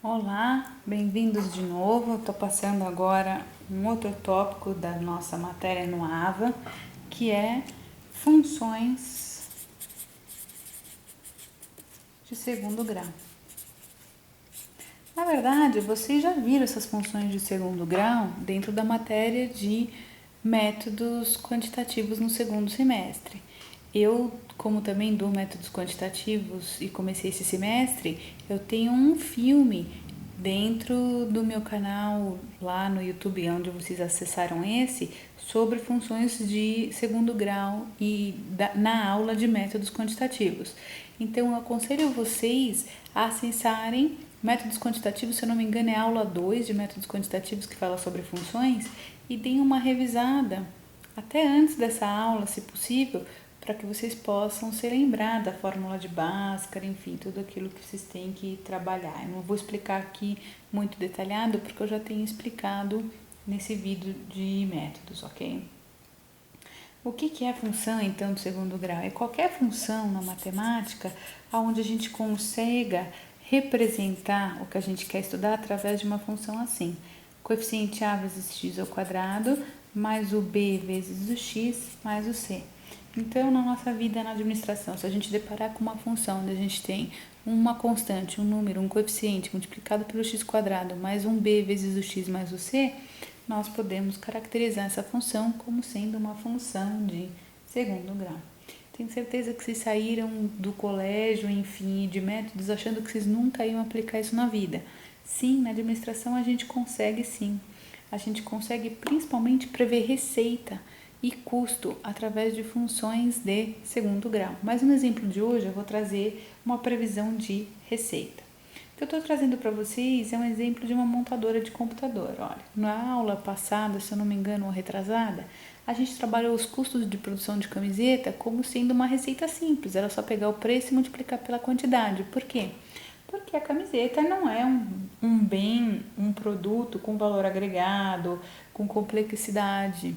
Olá, bem-vindos de novo. Estou passando agora um outro tópico da nossa matéria no AVA, que é funções de segundo grau. Na verdade, vocês já viram essas funções de segundo grau dentro da matéria de métodos quantitativos no segundo semestre. Eu, como também dou métodos quantitativos e comecei esse semestre, eu tenho um filme dentro do meu canal lá no YouTube, onde vocês acessaram esse, sobre funções de segundo grau e na aula de métodos quantitativos. Então, eu aconselho vocês a acessarem métodos quantitativos, se eu não me engano, é a aula 2 de métodos quantitativos que fala sobre funções, e deem uma revisada até antes dessa aula, se possível, para que vocês possam se lembrar da fórmula de Bhaskara, enfim, tudo aquilo que vocês têm que trabalhar. Eu não vou explicar aqui muito detalhado, porque eu já tenho explicado nesse vídeo de métodos, ok? O que é função, então, do segundo grau? É qualquer função na matemática onde a gente consiga representar o que a gente quer estudar através de uma função assim. Coeficiente a vezes x ao quadrado, mais o b vezes o x, mais o c. Então, na nossa vida na administração, se a gente deparar com uma função onde a gente tem uma constante, um número, um coeficiente multiplicado pelo x quadrado, mais um b vezes o x mais o c, nós podemos caracterizar essa função como sendo uma função de segundo grau. Tenho certeza que vocês saíram do colégio, enfim, de métodos, achando que vocês nunca iam aplicar isso na vida. Sim, na administração a gente consegue sim. A gente consegue principalmente prever receita e custo através de funções de segundo grau. Mas no exemplo de hoje eu vou trazer uma previsão de receita. O que eu estou trazendo para vocês é um exemplo de uma montadora de computador. Olha, na aula passada, se eu não me engano, ou retrasada, a gente trabalhou os custos de produção de camiseta como sendo uma receita simples. Era só pegar o preço e multiplicar pela quantidade. Por quê? Porque a camiseta não é um bem, um produto com valor agregado, com complexidade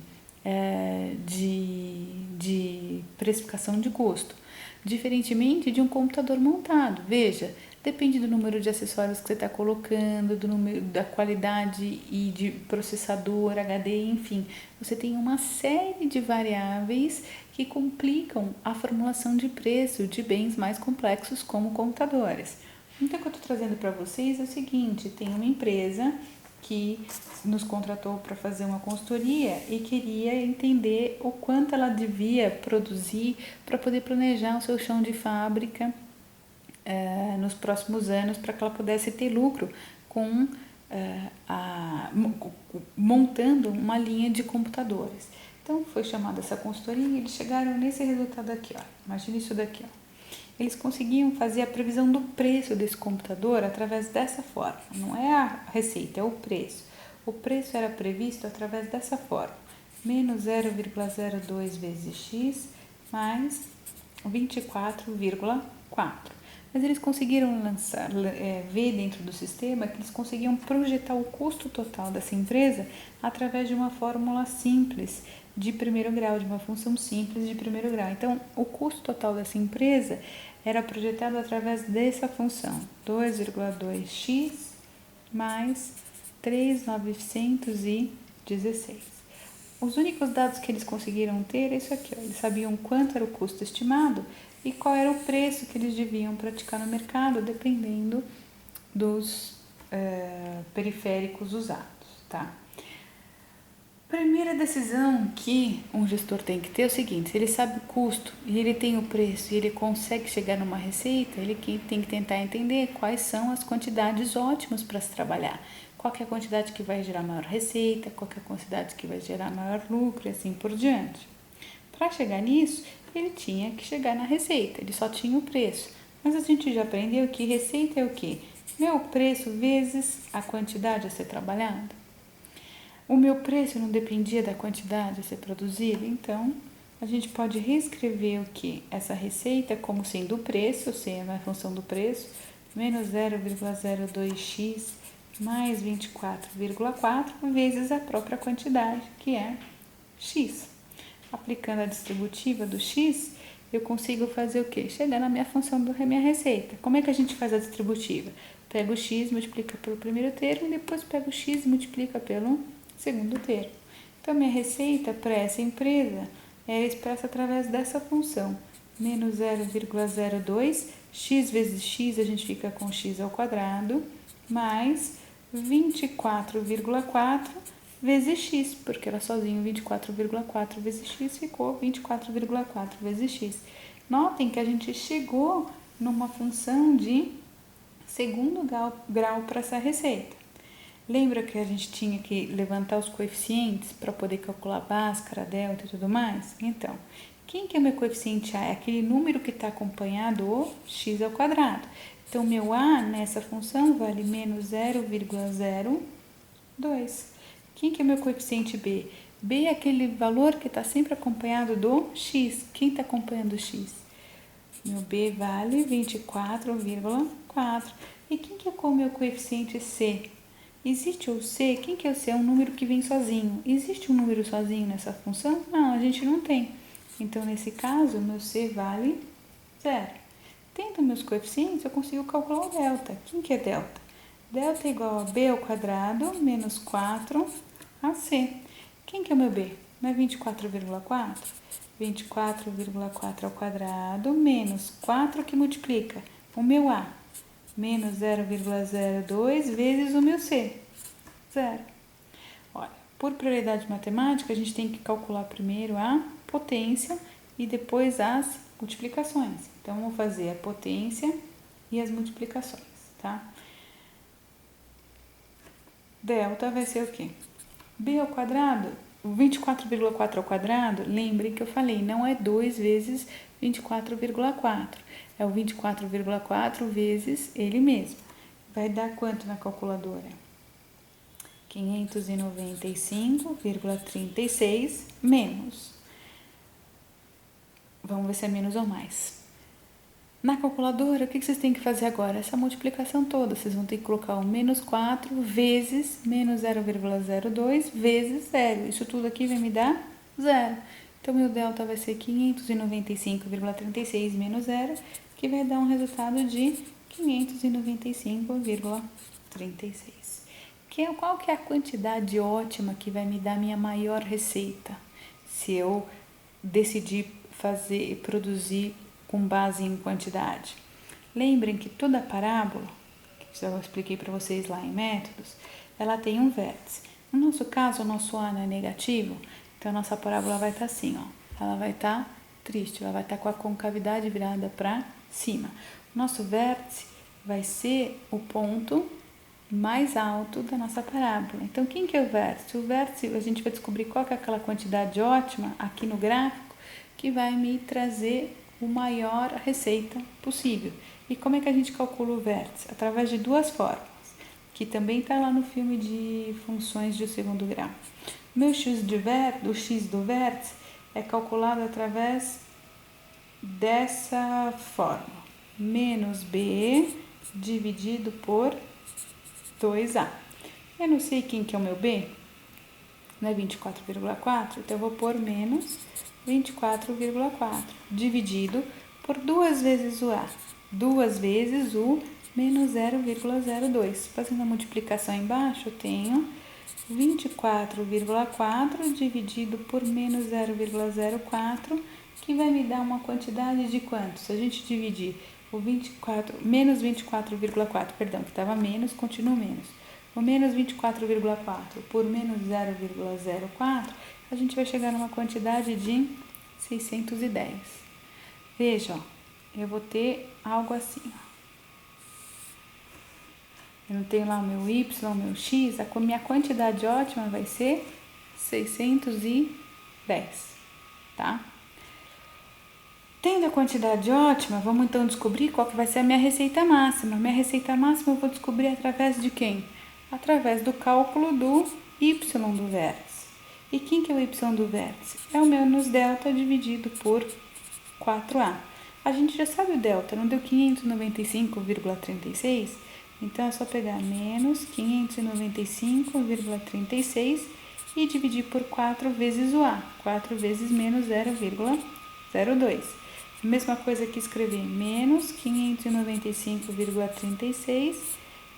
de precificação de custo. Diferentemente de um computador montado. Veja, depende do número de acessórios que você está colocando, do número, da qualidade e de processador, HD, enfim. Você tem uma série de variáveis que complicam a formulação de preço de bens mais complexos como computadores. Então, o que eu estou trazendo para vocês é o seguinte: tem uma empresa que nos contratou para fazer uma consultoria e queria entender o quanto ela devia produzir para poder planejar o seu chão de fábrica nos próximos anos, para que ela pudesse ter lucro com montando uma linha de computadores. Então foi chamada essa consultoria e eles chegaram nesse resultado aqui, ó. Imagina isso daqui, ó. Eles conseguiam fazer a previsão do preço desse computador através dessa forma. Não é a receita, é o preço. O preço era previsto através dessa forma: menos 0,02 vezes x mais 24,4. Mas eles conseguiram ver dentro do sistema que eles conseguiam projetar o custo total dessa empresa através de uma fórmula simples de primeiro grau, de uma função simples de primeiro grau. Então, o custo total dessa empresa era projetado através dessa função: 2,2x mais 3.916. Os únicos dados que eles conseguiram ter é isso aqui, ó. Eles sabiam quanto era o custo estimado e qual era o preço que eles deviam praticar no mercado, dependendo dos periféricos usados, tá? Primeira decisão que um gestor tem que ter é o seguinte: se ele sabe o custo e ele tem o preço e ele consegue chegar numa receita, ele tem que tentar entender quais são as quantidades ótimas para se trabalhar. Qual é a quantidade que vai gerar maior receita, qual é a quantidade que vai gerar maior lucro e assim por diante. Para chegar nisso, ele tinha que chegar na receita, ele só tinha o preço. Mas a gente já aprendeu que receita é o quê? É o preço vezes a quantidade a ser trabalhada. O meu preço não dependia da quantidade a ser produzida, então a gente pode reescrever o que? Essa receita como sendo o preço, ou seja, a função do preço, menos 0,02x mais 24,4 vezes a própria quantidade, que é x. Aplicando a distributiva do x, eu consigo fazer o quê? Chegar na minha função da minha receita. Como é que a gente faz a distributiva? pega o x, multiplica pelo primeiro termo, e depois pega o x e multiplica pelo segundo termo. Então, minha receita para essa empresa é expressa através dessa função, menos 0,02, x vezes x, a gente fica com x ao quadrado, mais 24,4 vezes x, porque era sozinho 24,4 vezes x, ficou 24,4 vezes x. Notem que a gente chegou numa função de segundo grau para essa receita. Lembra que a gente tinha que levantar os coeficientes para poder calcular a Bhaskara, a delta e tudo mais? Então, quem que é meu coeficiente A? É aquele número que está acompanhado o x ao quadrado. Então, meu A nessa função vale menos 0,02. Quem que é meu coeficiente B? B é aquele valor que está sempre acompanhado do x. Quem está acompanhando o x? Meu B vale 24,4. E quem que é o meu coeficiente C? Existe o C? Quem que é o C? É um número que vem sozinho. Existe um número sozinho nessa função? Não, a gente não tem. Então, nesse caso, meu C vale 0. Tendo meus coeficientes, eu consigo calcular o delta. Quem que é delta? Delta é igual a B ao quadrado menos 4AC. Quem que é o meu B? Não é 24,4? 24,4 ao quadrado menos 4 que multiplica o meu A, menos 0,02 vezes o meu C, 0. Olha, por prioridade matemática, a gente tem que calcular primeiro a potência e depois as multiplicações. Então, vou fazer a potência e as multiplicações, tá? Delta vai ser o quê? B ao quadrado, 24,4 ao quadrado, lembrem que eu falei, não é 2 vezes 24,4, é o 24,4 vezes ele mesmo. Vai dar quanto na calculadora? 595,36 menos. Vamos ver se é menos ou mais. Na calculadora, o que vocês têm que fazer agora? Essa multiplicação toda. Vocês vão ter que colocar o menos 4 vezes menos 0,02 vezes 0. Isso tudo aqui vai me dar 0. Então, meu delta vai ser 595,36 menos 0, que vai dar um resultado de 595,36. Qual que é a quantidade ótima que vai me dar minha maior receita? Se eu decidir produzir com base em quantidade. Lembrem que toda parábola, que eu expliquei para vocês lá em métodos, ela tem um vértice. No nosso caso, o nosso A é negativo, então a nossa parábola vai estar assim, ó. Ela vai estar triste, ela vai estar com a concavidade virada para cima. O nosso vértice vai ser o ponto mais alto da nossa parábola. Então, quem que é o vértice? O vértice, a gente vai descobrir qual que é aquela quantidade ótima aqui no gráfico que vai me trazer o maior receita possível. E como é que a gente calcula o vértice? Através de duas fórmulas, que também está lá no filme de funções de segundo grau. Meu x do vértice é calculado através dessa fórmula, menos b dividido por 2a. Eu não sei quem que é o meu b, não é 24,4, então eu vou pôr menos 24,4 dividido por 2 vezes o A, 2 vezes o menos 0,02. Fazendo a multiplicação embaixo, eu tenho 24,4 dividido por menos 0,04, que vai me dar uma quantidade de quanto? Se a gente dividir o menos 24,4, perdão, que estava menos, continua menos. O menos 24,4 por menos 0,04, a gente vai chegar numa quantidade de 610. Veja, ó, eu vou ter algo assim, ó. Eu não tenho lá o meu y, o meu x, a minha quantidade ótima vai ser 610, tá? Tendo a quantidade ótima, vamos então descobrir qual que vai ser a minha receita máxima. Minha receita máxima eu vou descobrir através de quem? Através do cálculo do y do vértice. E quem que é o y do vértice? É o menos delta dividido por 4a. A gente já sabe o delta, não deu 595,36? Então, é só pegar menos 595,36 e dividir por 4 vezes o a. 4 vezes menos 0,02. Mesma coisa que escrever menos 595,36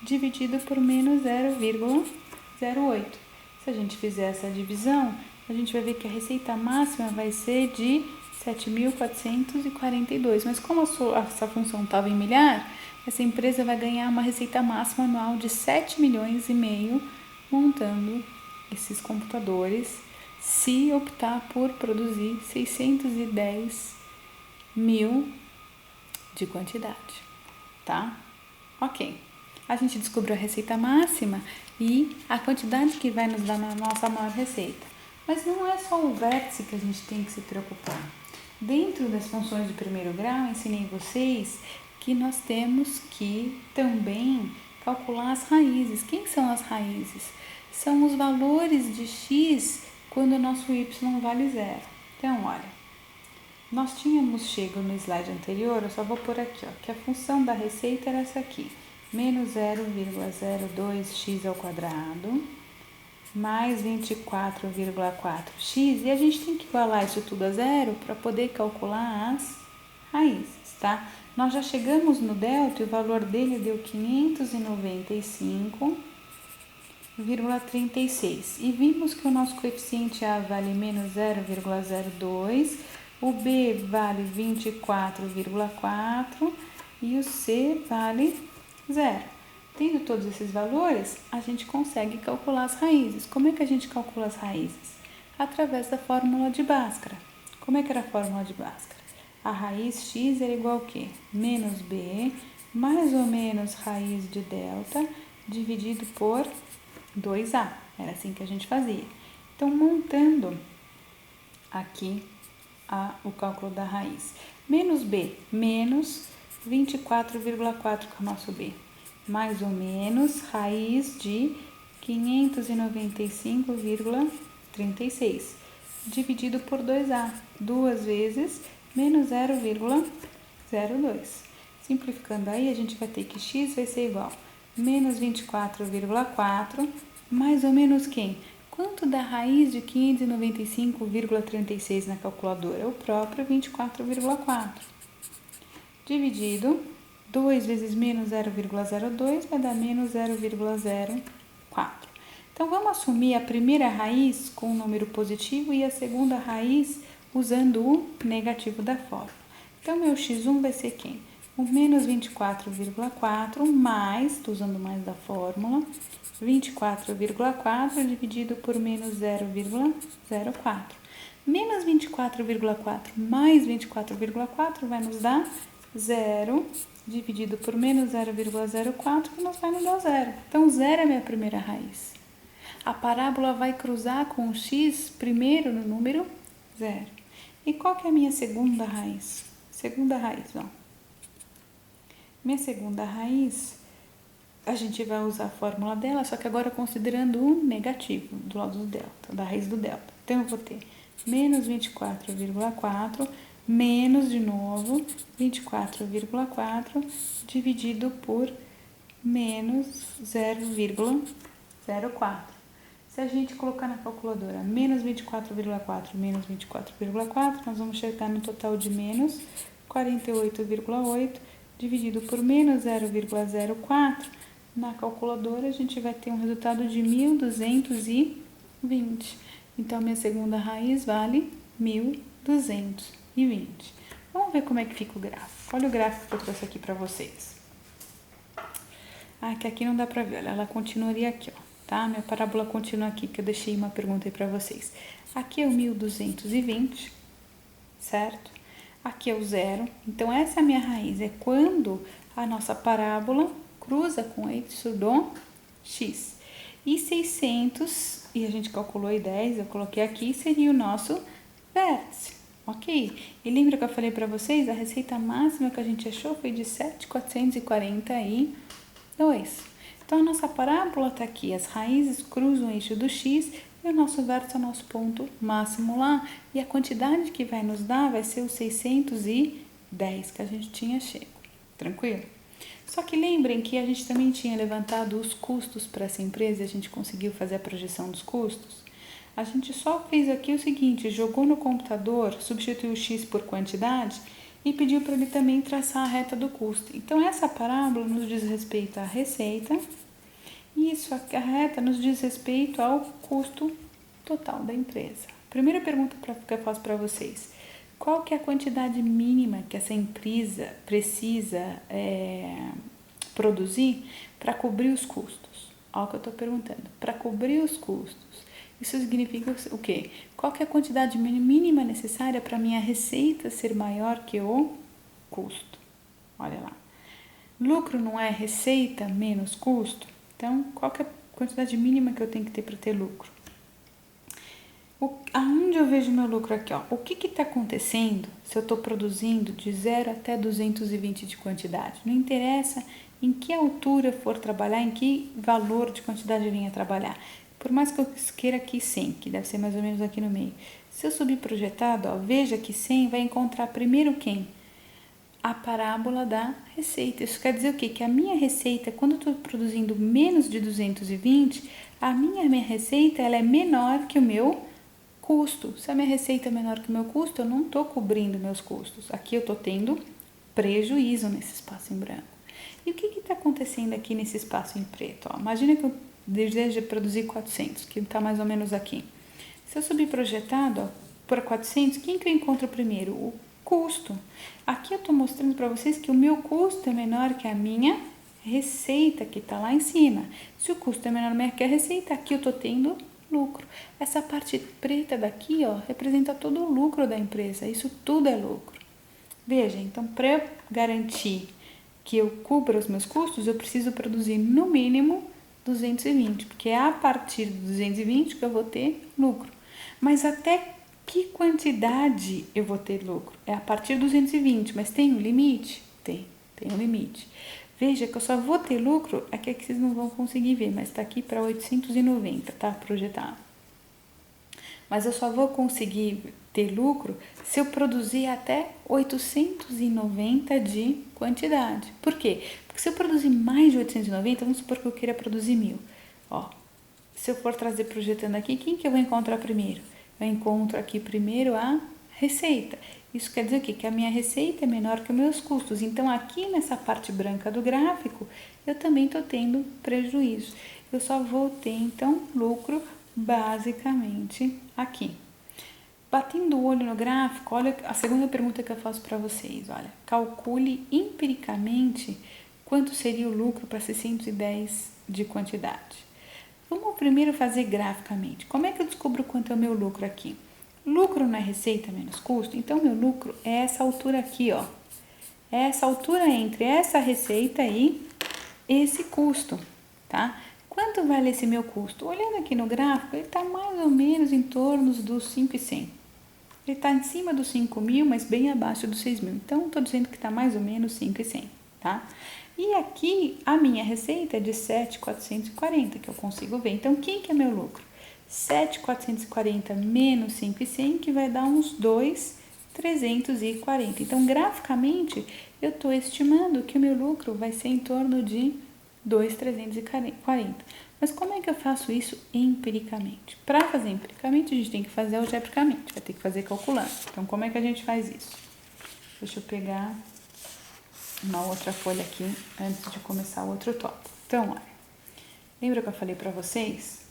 dividido por menos 0,08. Se a gente fizer essa divisão, a gente vai ver que a receita máxima vai ser de 7.442. Mas como essa função estava em milhar, essa empresa vai ganhar uma receita máxima anual de 7,5 milhões montando esses computadores, se optar por produzir 610 mil de quantidade, tá? Ok. A gente descobriu a receita máxima e a quantidade que vai nos dar na nossa maior receita. Mas não é só o vértice que a gente tem que se preocupar. Dentro das funções de primeiro grau, ensinei vocês que nós temos que também calcular as raízes. Quem são as raízes? São os valores de x quando o nosso y vale zero. Então, olha, nós tínhamos chego no slide anterior, eu só vou por aqui, ó, que a função da receita era essa aqui, menos 0,02x ao quadrado, mais 24,4x, e a gente tem que igualar isso tudo a zero para poder calcular as raízes, tá? Nós já chegamos no delta e o valor dele deu 595,36 e vimos que o nosso coeficiente A vale menos 0,02, o B vale 24,4 e o C vale 0. Tendo todos esses valores, a gente consegue calcular as raízes. Como é que a gente calcula as raízes? Através da fórmula de Bhaskara. Como é que era a fórmula de Bhaskara? A raiz x era igual a quê? Menos b, mais ou menos raiz de delta, dividido por 2a. Era assim que a gente fazia. Então, montando aqui o cálculo da raiz. Menos b, menos 24,4 que é o nosso b. Mais ou menos raiz de 595,36, dividido por 2a, duas vezes menos 0,02. Simplificando aí, a gente vai ter que x vai ser igual a menos 24,4, mais ou menos quem? Quanto dá raiz de 595,36 na calculadora? O próprio 24,4. Dividido 2 vezes menos 0,02 vai dar menos 0,04. Então, vamos assumir a primeira raiz com um número positivo e a segunda raiz usando o negativo da fórmula. Então, meu x1 vai ser quem? O menos 24,4 mais, estou usando mais da fórmula, 24,4 dividido por menos 0,04. Menos 24,4 mais 24,4 vai nos dar 0 dividido por menos 0,04, que nos vai nos dar 0. Então, 0 é a minha primeira raiz. A parábola vai cruzar com o x primeiro no número 0. E qual que é a minha segunda raiz? Segunda raiz, ó. Minha segunda raiz, a gente vai usar a fórmula dela, só que agora considerando o negativo do lado do delta, da raiz do delta. Então, eu vou ter menos 24,4 menos, de novo, 24,4 dividido por menos 0,04. Se a gente colocar na calculadora menos 24,4 menos 24,4, nós vamos chegar no total de menos 48,8 dividido por menos 0,04. Na calculadora, a gente vai ter um resultado de 1.220. Então, minha segunda raiz vale 1.220. Vamos ver como é que fica o gráfico. Olha o gráfico que eu trouxe aqui para vocês. Que aqui não dá para ver. Olha, ela continuaria aqui, ó, tá? Minha parábola continua aqui, que eu deixei uma pergunta aí para vocês. Aqui é o 1.220, certo? Aqui é o 0. Então, essa é a minha raiz. É quando a nossa parábola cruza com o eixo do x. E 600, e a gente calculou em 10, eu coloquei aqui, seria o nosso vértice. Ok? E lembra que eu falei para vocês? A receita máxima que a gente achou foi de 7.442. Então, a nossa parábola está aqui. As raízes cruzam o eixo do x e o nosso vértice é o nosso ponto máximo lá. E a quantidade que vai nos dar vai ser os 610 que a gente tinha chego. Tranquilo? Só que lembrem que a gente também tinha levantado os custos para essa empresa e a gente conseguiu fazer a projeção dos custos. A gente só fez aqui o seguinte, jogou no computador, substituiu o x por quantidade e pediu para ele também traçar a reta do custo. Então, essa parábola nos diz respeito à receita e isso, a reta nos diz respeito ao custo total da empresa. Primeira pergunta que eu faço para vocês. Qual que é a quantidade mínima que essa empresa precisa produzir para cobrir os custos? Olha o que eu estou perguntando. Para cobrir os custos. Isso significa o quê? Qual que é a quantidade mínima necessária para a minha receita ser maior que o custo? Olha lá. Lucro não é receita menos custo? Então, qual que é a quantidade mínima que eu tenho que ter para ter lucro? Aonde eu vejo meu lucro aqui? Ó? O que está acontecendo se eu estou produzindo de 0 até 220 de quantidade? Não interessa em que altura for trabalhar, em que valor de quantidade eu venha trabalhar. Por mais que eu queira aqui 100, que deve ser mais ou menos aqui no meio. Se eu subir projetado, ó, veja que 100 vai encontrar primeiro quem? A parábola da receita. Isso quer dizer o quê? Que a minha receita, quando eu estou produzindo menos de 220, a minha receita ela é menor que o meu custo. Se a minha receita é menor que o meu custo, eu não estou cobrindo meus custos. Aqui eu estou tendo prejuízo nesse espaço em branco. E o que está acontecendo aqui nesse espaço em preto? Ó, imagina que eu desejo produzir 400, que está mais ou menos aqui. Se eu subir projetado para 400, quem que eu encontro primeiro? O custo. Aqui eu estou mostrando para vocês que o meu custo é menor que a minha receita, que está lá em cima. Se o custo é menor que a receita, aqui eu estou tendo lucro. Essa parte preta daqui, ó, representa todo o lucro da empresa. Isso tudo é lucro. Veja, então, para eu garantir que eu cubra os meus custos, eu preciso produzir no mínimo 220, porque é a partir de 220 que eu vou ter lucro. Mas até que quantidade eu vou ter lucro? É a partir de 220, mas tem um limite? Tem um limite. Veja que eu só vou ter lucro, aqui é que vocês não vão conseguir ver, mas está aqui para 890, tá? Projetado. Mas eu só vou conseguir ter lucro se eu produzir até 890 de quantidade. Por quê? Porque se eu produzir mais de 890, vamos supor que eu queira produzir 1000. Ó, se eu for trazer projetando aqui, quem que eu vou encontrar primeiro? Eu encontro aqui primeiro a receita. Isso quer dizer o quê? Que a minha receita é menor que os meus custos. Então, aqui nessa parte branca do gráfico, eu também estou tendo prejuízo. Eu só vou ter, então, lucro basicamente aqui. Batendo o olho no gráfico, olha a segunda pergunta que eu faço para vocês. Olha, calcule empiricamente quanto seria o lucro para 610 de quantidade. Vamos primeiro fazer graficamente. Como é que eu descubro quanto é o meu lucro aqui? Lucro na receita menos custo. Então, meu lucro é essa altura aqui, ó. É essa altura entre essa receita e esse custo, tá? Quanto vale esse meu custo? Olhando aqui no gráfico, ele está mais ou menos em torno dos 5.100. Ele está em cima dos 5.000, mas bem abaixo dos 6.000. Então, estou dizendo que está mais ou menos 5.100, tá? E aqui, a minha receita é de 7.440, que eu consigo ver. Então, quem que é meu lucro? 7.440 menos 5.100, que vai dar uns 2.340. Então, graficamente, eu estou estimando que o meu lucro vai ser em torno de 2.340. Mas como é que eu faço isso empiricamente? Para fazer empiricamente, a gente tem que fazer algebricamente, vai ter que fazer calculando. Então, como é que a gente faz isso? Deixa eu pegar uma outra folha aqui antes de começar o outro tópico. Então, olha, lembra que eu falei para vocês?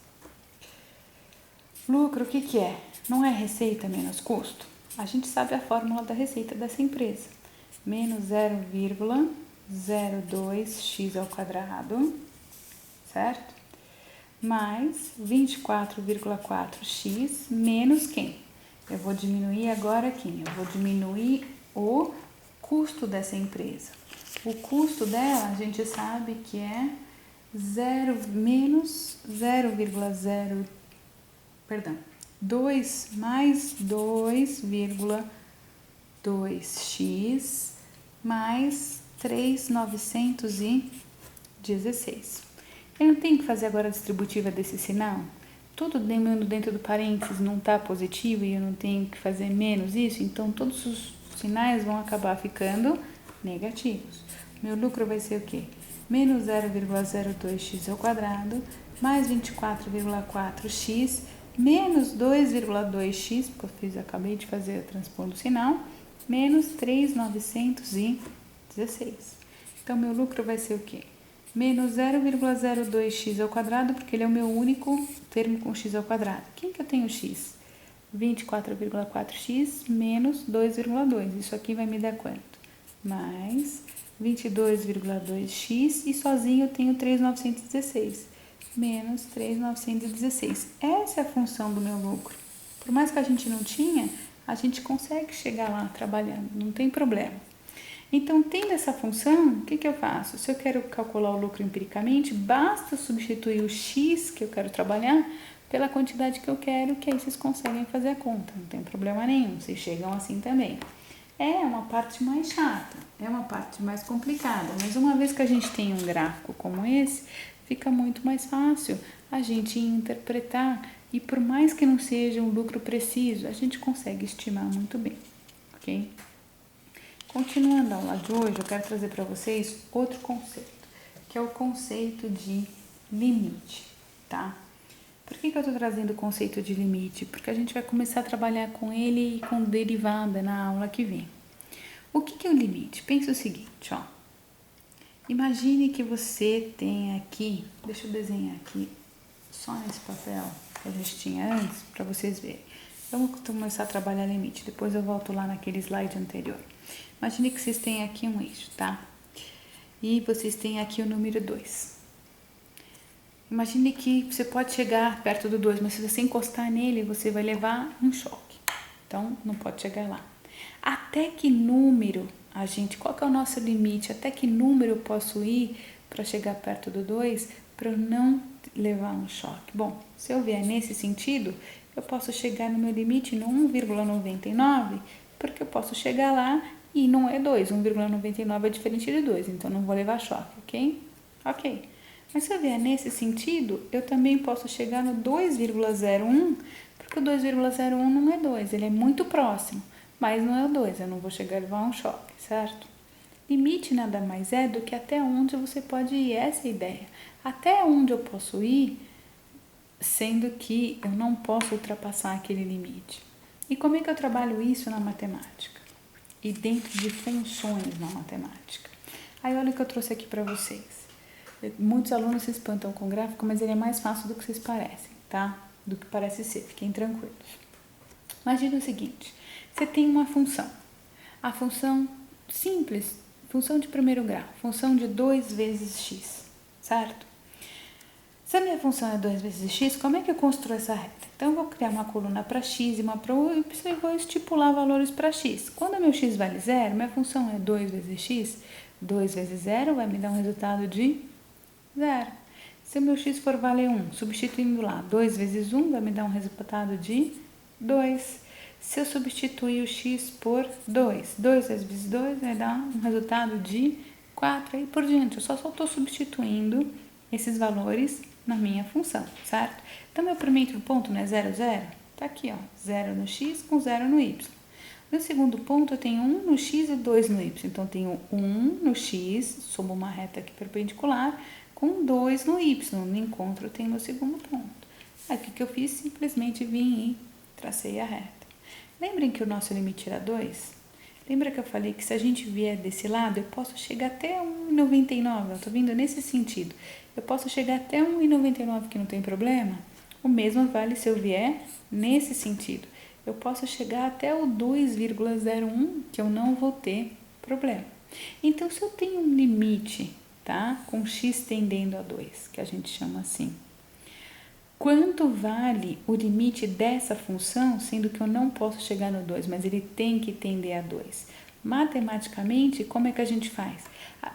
Lucro, o que que é? Não é receita menos custo? A gente sabe a fórmula da receita dessa empresa. Menos 0,02x ao quadrado, certo? Mais 24,4x menos quem? Eu vou diminuir agora quem? Eu vou diminuir o custo dessa empresa. O custo dela, a gente sabe que é menos 2 mais 2,2x mais 3.916. Eu não tenho que fazer agora a distributiva desse sinal? Tudo dentro do parênteses não está positivo e eu não tenho que fazer menos isso? Então, todos os sinais vão acabar ficando negativos. Meu lucro vai ser o quê? Menos 0,02x ao quadrado, mais 24,4x, menos 2,2x, porque acabei de fazer a transpondo sinal, menos 3.916. Então, meu lucro vai ser o quê? Menos 0,02x ao quadrado, porque ele é o meu único termo com x ao quadrado. Quem que eu tenho x? 24,4x menos 2,2. Isso aqui vai me dar quanto? Mais 22,2x e sozinho eu tenho 3.916. Menos 3.916. Essa é a função do meu lucro. Por mais que a gente não tinha, a gente consegue chegar lá trabalhando, não tem problema. Então, tendo essa função, o que eu faço? Se eu quero calcular o lucro empiricamente, basta substituir o x que eu quero trabalhar pela quantidade que eu quero, que aí vocês conseguem fazer a conta, não tem problema nenhum, vocês chegam assim também. É uma parte mais chata, é uma parte mais complicada, mas uma vez que a gente tem um gráfico como esse, fica muito mais fácil a gente interpretar e por mais que não seja um lucro preciso, a gente consegue estimar muito bem, ok? Continuando a aula de hoje, eu quero trazer para vocês outro conceito, que é o conceito de limite, tá? Por que eu estou trazendo o conceito de limite? Porque a gente vai começar a trabalhar com ele e com derivada na aula que vem. O que é o limite? Pensa o seguinte, ó. Imagine que você tem aqui, deixa eu desenhar aqui, só nesse papel que a gente tinha antes, para vocês verem. Vamos começar a trabalhar limite, depois eu volto lá naquele slide anterior. Imagine que vocês têm aqui um eixo, tá? E vocês têm aqui o número 2. Imagine que você pode chegar perto do 2, mas se você encostar nele, você vai levar um choque. Então, não pode chegar lá. Até que número qual que é o nosso limite? Até que número eu posso ir para chegar perto do 2 para eu não levar um choque? Bom, se eu vier nesse sentido, eu posso chegar no meu limite no 1,99, porque eu posso chegar lá e não é 2, 1,99 é diferente de 2, então não vou levar choque, ok? Ok. Mas se eu vier nesse sentido, eu também posso chegar no 2,01, porque o 2,01 não é 2, ele é muito próximo, mas não é o 2, eu não vou chegar a levar um choque, certo? Limite nada mais é do que até onde você pode ir, essa é a ideia. Até onde eu posso ir, sendo que eu não posso ultrapassar aquele limite. E como é que eu trabalho isso na matemática? E dentro de funções na matemática. Aí olha o que eu trouxe aqui para vocês. Muitos alunos se espantam com o gráfico, mas ele é mais fácil do que vocês parecem, tá? Do que parece ser, fiquem tranquilos. Imagina o seguinte, você tem uma função. A função simples, função de primeiro grau, função de 2 vezes x, certo? Se a minha função é 2 vezes x, como é que eu construo essa reta? Então, eu vou criar uma coluna para x e uma para y e vou estipular valores para x. Quando meu x vale 0, minha função é 2 vezes x, 2 vezes 0 vai me dar um resultado de 0. Se o meu x for valer 1, substituindo lá 2 vezes 1 vai me dar um resultado de 2. Se eu substituir o x por 2, 2 vezes 2 vai dar um resultado de 4. E por diante, eu só estou substituindo esses valores na minha função, certo? Então, meu primeiro ponto não é 0, 0? Tá aqui, ó, 0 no x com 0 no y. No segundo ponto, eu tenho 1 no x e 2 no y. Então, eu tenho 1 no x, somo uma reta aqui perpendicular, com 2 no y. No encontro, eu tenho meu segundo ponto. Aí, o que eu fiz? Simplesmente vim e tracei a reta. Lembrem que o nosso limite era 2? Lembra que eu falei que se a gente vier desse lado, eu posso chegar até 1,99? Eu tô vindo nesse sentido. Eu posso chegar até 1,99, que não tem problema? O mesmo vale se eu vier nesse sentido. Eu posso chegar até o 2,01, que eu não vou ter problema. Então, se eu tenho um limite, tá? Com x tendendo a 2, que a gente chama assim. Quanto vale o limite dessa função, sendo que eu não posso chegar no 2, mas ele tem que tender a 2? Matematicamente, como é que a gente faz?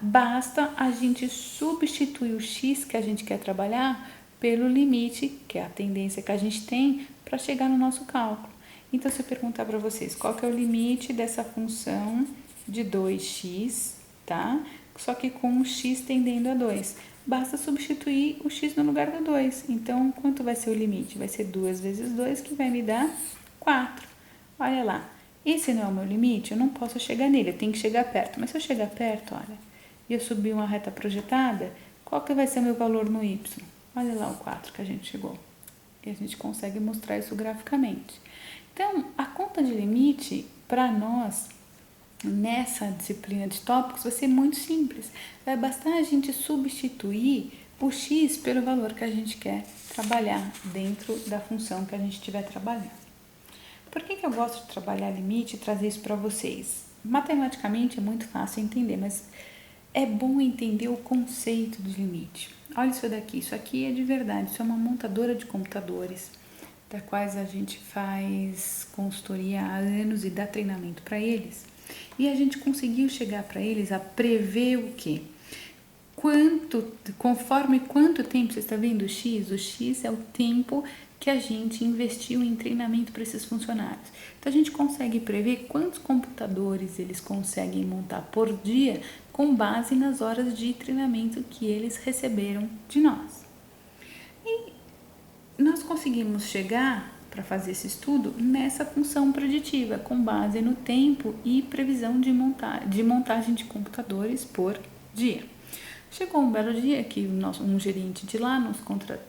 Basta a gente substituir o x que a gente quer trabalhar pelo limite, que é a tendência que a gente tem para chegar no nosso cálculo. Então, se eu perguntar para vocês qual que é o limite dessa função de 2x, tá? Só que com o x tendendo a 2. Basta substituir o x no lugar do 2. Então, quanto vai ser o limite? Vai ser 2 vezes 2, que vai me dar 4. Olha lá. Esse não é o meu limite? Eu não posso chegar nele, eu tenho que chegar perto. Mas se eu chegar perto, olha, e eu subir uma reta projetada, qual que vai ser o meu valor no y? Olha lá o 4 que a gente chegou. E a gente consegue mostrar isso graficamente. Então, a conta de limite, para nós, nessa disciplina de tópicos vai ser muito simples. Vai bastar a gente substituir o x pelo valor que a gente quer trabalhar dentro da função que a gente estiver trabalhando. Por que eu gosto de trabalhar limite e trazer isso para vocês? Matematicamente é muito fácil entender, mas é bom entender o conceito do limite. Olha isso daqui, isso aqui é de verdade, isso é uma montadora de computadores, da quais a gente faz consultoria há anos e dá treinamento para eles. E a gente conseguiu chegar para eles a prever o quê? Conforme quanto tempo, você está vendo o X é o tempo que a gente investiu em treinamento para esses funcionários. Então a gente consegue prever quantos computadores eles conseguem montar por dia com base nas horas de treinamento que eles receberam de nós. E nós conseguimos chegar para fazer esse estudo nessa função preditiva, com base no tempo e previsão de montagem de computadores por dia. Chegou um belo dia que um gerente de lá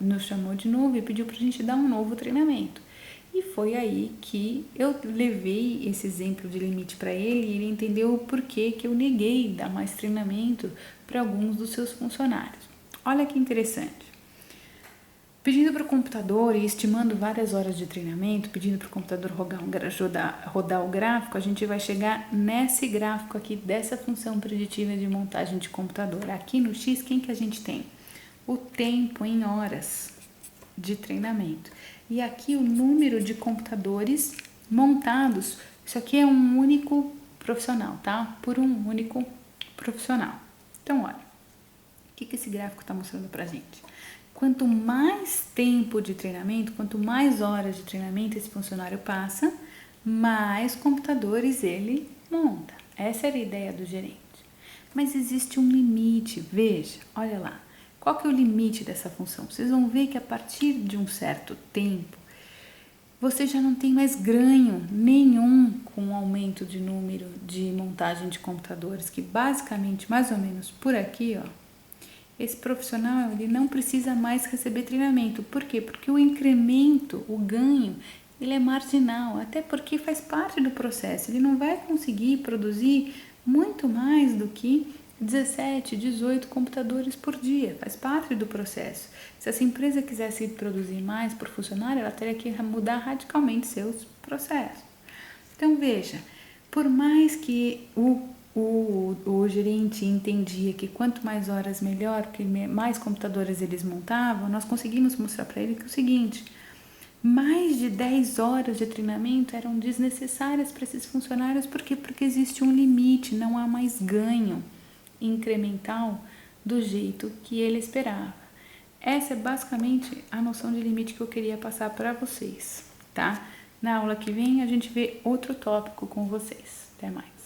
nos chamou de novo e pediu para a gente dar um novo treinamento. E foi aí que eu levei esse exemplo de limite para ele e ele entendeu o porquê que eu neguei dar mais treinamento para alguns dos seus funcionários. Olha que interessante. Pedindo para o computador e estimando várias horas de treinamento, pedindo para o computador rodar o gráfico, a gente vai chegar nesse gráfico aqui dessa função preditiva de montagem de computador. Aqui no X, quem que a gente tem? O tempo em horas de treinamento. E aqui o número de computadores montados. Isso aqui é um único profissional, tá? Por um único profissional. Então, olha, o que esse gráfico está mostrando para a gente? Quanto mais tempo de treinamento, quanto mais horas de treinamento esse funcionário passa, mais computadores ele monta. Essa era a ideia do gerente. Mas existe um limite, veja, olha lá. Qual que é o limite dessa função? Vocês vão ver que a partir de um certo tempo, você já não tem mais ganho nenhum com o aumento de número de montagem de computadores, que basicamente, mais ou menos por aqui, ó, esse profissional ele não precisa mais receber treinamento. Por quê? Porque o incremento, o ganho, ele é marginal, até porque faz parte do processo. Ele não vai conseguir produzir muito mais do que 17, 18 computadores por dia, faz parte do processo. Se essa empresa quisesse produzir mais por funcionário, ela teria que mudar radicalmente seus processos. Então, veja, por mais que o gerente entendia que quanto mais horas melhor, porque mais computadores eles montavam, nós conseguimos mostrar para ele que é o seguinte: mais de 10 horas de treinamento eram desnecessárias para esses funcionários, porque existe um limite, não há mais ganho incremental do jeito que ele esperava. Essa é basicamente a noção de limite que eu queria passar para vocês, tá? Na aula que vem a gente vê outro tópico com vocês. Até mais.